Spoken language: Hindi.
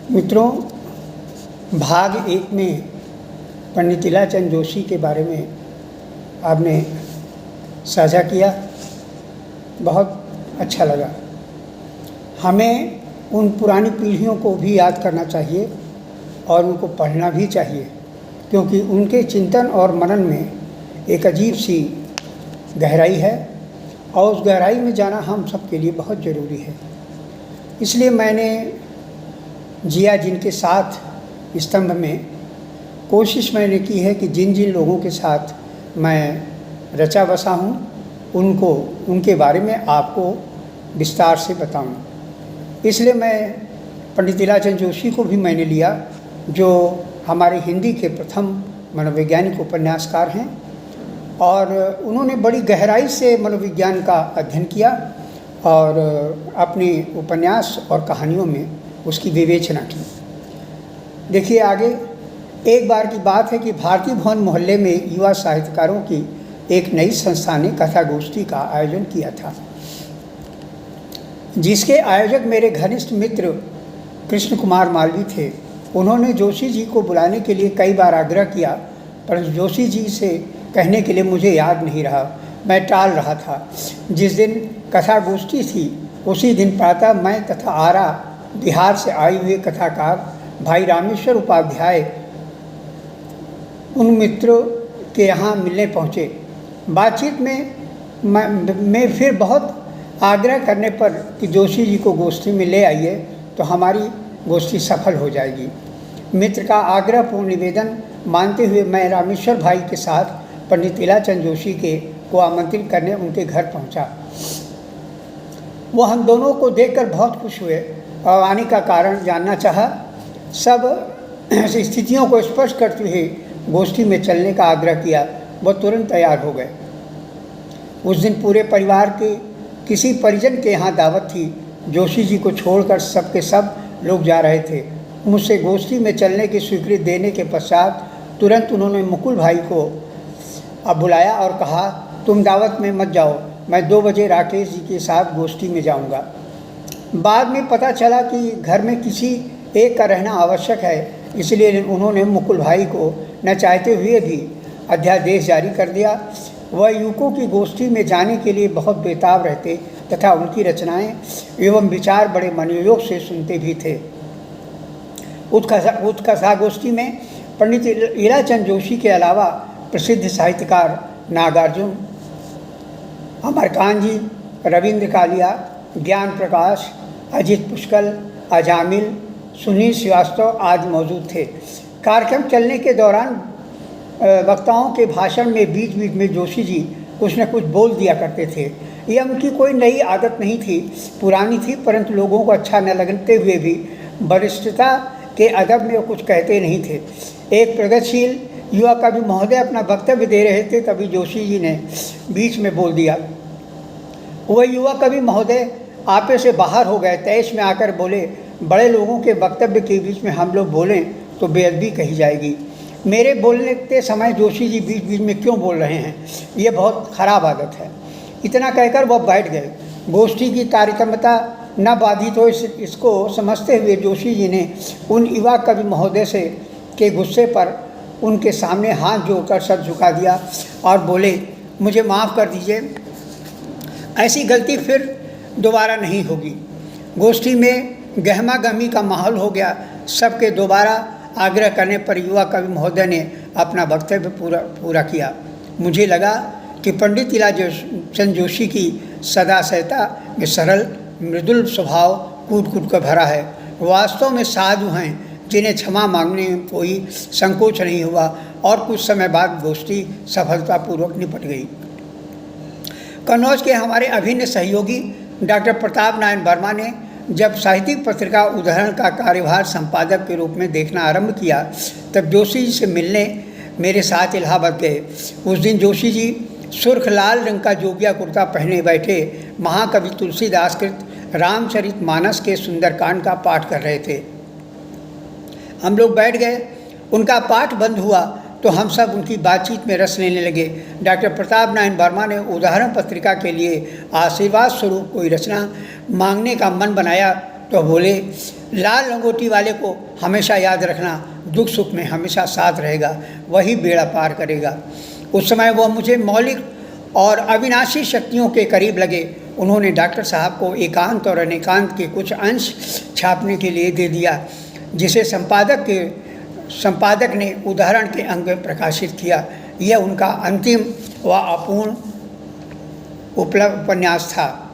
मित्रों, भाग एक में पंडित इलाचंद जोशी के बारे में आपने साझा किया, बहुत अच्छा लगा। हमें उन पुरानी पीढ़ियों को भी याद करना चाहिए और उनको पढ़ना भी चाहिए, क्योंकि उनके चिंतन और मनन में एक अजीब सी गहराई है और उस गहराई में जाना हम सबके लिए बहुत ज़रूरी है। इसलिए मैंने जिया जिनके साथ स्तंभ में कोशिश मैंने की है कि जिन जिन लोगों के साथ मैं रचा बसा हूँ उनके बारे में आपको विस्तार से बताऊँ। इसलिए मैं पंडित इलाचंद जोशी को भी मैंने लिया, जो हमारे हिंदी के प्रथम मनोवैज्ञानिक उपन्यासकार हैं और उन्होंने बड़ी गहराई से मनोविज्ञान का अध्ययन किया और अपने उपन्यास और कहानियों में उसकी विवेचना की। देखिए आगे, एक बार की बात है कि भारतीय भवन मोहल्ले में युवा साहित्यकारों की एक नई संस्था ने कथा गोष्ठी का आयोजन किया था, जिसके आयोजक मेरे घनिष्ठ मित्र कृष्ण कुमार मालवी थे। उन्होंने जोशी जी को बुलाने के लिए कई बार आग्रह किया, पर जोशी जी से कहने के लिए मुझे याद नहीं रहा, मैं टाल रहा था। जिस दिन कथा गोष्ठी थी उसी दिन प्रातः मैं तथा आरा बिहार से आए हुए कथाकार भाई रामेश्वर उपाध्याय उन मित्रों के यहाँ मिलने पहुँचे। बातचीत में फिर बहुत आग्रह करने पर कि जोशी जी को गोष्ठी में ले आइए तो हमारी गोष्ठी सफल हो जाएगी। मित्र का आग्रहपूर्ण निवेदन मानते हुए मैं रामेश्वर भाई के साथ पंडित इलाचंद जोशी को आमंत्रित करने उनके घर पहुंचा। वो हम दोनों को देखकर बहुत खुश हुए और आने का कारण जानना चाहा। सब स्थितियों को स्पष्ट करते हुए गोष्ठी में चलने का आग्रह किया। वो तुरंत तैयार हो गए। उस दिन पूरे परिवार के किसी परिजन के यहाँ दावत थी। जोशी जी को छोड़कर सबके सब लोग जा रहे थे। मुझसे गोष्ठी में चलने की स्वीकृति देने के पश्चात तुरंत उन्होंने मुकुल भाई को अब बुलाया और कहा, तुम दावत में मत जाओ, मैं 2 बजे राकेश जी के साथ गोष्ठी में जाऊंगा। बाद में पता चला कि घर में किसी एक का रहना आवश्यक है, इसलिए उन्होंने मुकुल भाई को न चाहते हुए भी अध्यादेश जारी कर दिया। वह युवकों की गोष्ठी में जाने के लिए बहुत बेताब रहते तथा उनकी रचनाएं एवं विचार बड़े मनोयोग से सुनते भी थे। उत्कथा गोष्ठी में पंडित इलाचंद जोशी के अलावा प्रसिद्ध साहित्यकार नागार्जुन, अमरकांत जी, रविंद्र कालिया, ज्ञान प्रकाश, अजित पुष्कल, अजामिल, सुनील श्रीवास्तव आदि मौजूद थे। कार्यक्रम चलने के दौरान वक्ताओं के भाषण में बीच बीच में जोशी जी कुछ न कुछ बोल दिया करते थे। यह उनकी कोई नई आदत नहीं थी, पुरानी थी, परंतु लोगों को अच्छा न लगते हुए भी वरिष्ठता के अदब में वो कुछ कहते नहीं थे। एक प्रगतिशील युवा कवि महोदय अपना वक्तव्य दे रहे थे, तभी जोशी जी ने बीच में बोल दिया। वह युवा कवि महोदय आपे से बाहर हो गए, तैश में आकर बोले, बड़े लोगों के वक्तव्य के बीच में हम लोग बोलें तो बेअदबी कही जाएगी। मेरे बोलने के समय जोशी जी बीच बीच में क्यों बोल रहे हैं, ये बहुत खराब आदत है। इतना कहकर वह बैठ गए। गोष्ठी की कार्यक्रमता न बाधित हो इसको समझते हुए जोशी जी ने उन युवा कवि महोदय से के गुस्से पर उनके सामने हाथ जोड़कर सर झुका दिया और बोले, मुझे माफ़ कर दीजिए, ऐसी गलती फिर दोबारा नहीं होगी। गोष्ठी में गहमा गहमी का माहौल हो गया। सबके दोबारा आग्रह करने पर युवा कवि महोदय ने अपना वक्तव्य पूरा किया। मुझे लगा कि पंडित इलाचंद जोशी की सदाशयता में सरल मृदुल स्वभाव कूट कूट कर भरा है। वास्तव में साधु हैं जिन्हें क्षमा मांगने में कोई संकोच नहीं हुआ और कुछ समय बाद गोष्ठी सफलतापूर्वक निपट गई। कन्नौज के हमारे अभिन्न सहयोगी डॉक्टर प्रताप नारायण वर्मा ने जब साहित्यिक पत्रिका उदाहरण का कार्यभार संपादक के रूप में देखना आरंभ किया, तब जोशी जी से मिलने मेरे साथ इलाहाबाद गए। उस दिन जोशी जी सुर्ख लाल रंग का जोगिया कुर्ता पहने बैठे महाकवि तुलसीदास कृत रामचरितमानस के सुंदरकांड का पाठ कर रहे थे। हम लोग बैठ गए। उनका पाठ बंद हुआ तो हम सब उनकी बातचीत में रस लेने लगे। डॉक्टर प्रताप नारायण वर्मा ने उदाहरण पत्रिका के लिए आशीर्वाद स्वरूप कोई रचना मांगने का मन बनाया। तो बोले, लाल लंगोटी वाले को हमेशा याद रखना, दुख सुख में हमेशा साथ रहेगा, वही बेड़ा पार करेगा। उस समय वह मुझे मौलिक और अविनाशी शक्तियों के करीब लगे। उन्होंने डॉक्टर साहब को एकांत और अनेकांत के कुछ अंश छापने के लिए दे दिया, जिसे संपादक ने उदाहरण के अंग में प्रकाशित किया। यह उनका अंतिम व अपूर्ण उपन्यास था।